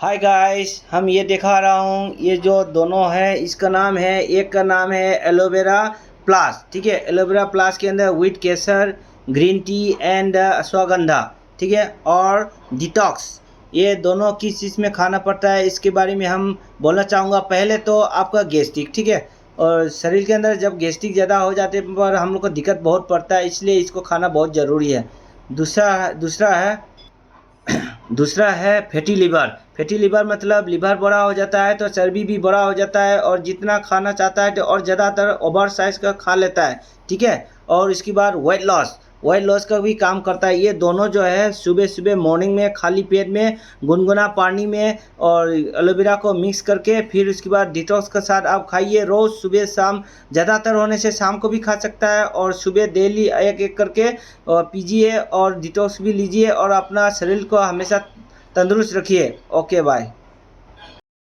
Hi guys, हम ये दिखा रहा हूँ। ये जो दोनों है इसका नाम है, एक का नाम है एलोवेरा प्लस। ठीक है, एलोवेरा प्लस के अंदर wheat Kesar, green tea and ashwagandha. ठीक है, और डिटॉक्स। ये दोनों किस चीज़ में खाना पड़ता है इसके बारे में हम बोलना चाहूँगा। पहले तो आपका गैस्ट्रिक, ठीक है, और शरीर के अंदर जब गैस्ट्रिक ज़्यादा हो जाते पर हम लोग को दिक्कत बहुत पड़ता है, इसलिए इसको खाना बहुत ज़रूरी है। दूसरा है फैटी लिवर। फैटी लिवर मतलब लिवर बड़ा हो जाता है तो चर्बी भी बड़ा हो जाता है, और जितना खाना चाहता है तो और ज़्यादातर ओवर साइज का खा लेता है। ठीक है, और इसके बाद वेट लॉस का भी काम करता है। ये दोनों जो है सुबह सुबह मॉर्निंग में खाली पेट में गुनगुना पानी में और एलोवेरा को मिक्स करके फिर उसके बाद डिटॉक्स के साथ आप खाइए रोज़ सुबह शाम। ज़्यादातर होने से शाम को भी खा सकता है, और सुबह डेली एक एक करके और पीजिए और डिटॉक्स भी लीजिए और अपना शरीर को हमेशा तंदुरुस्त रखिए। Okay, bye.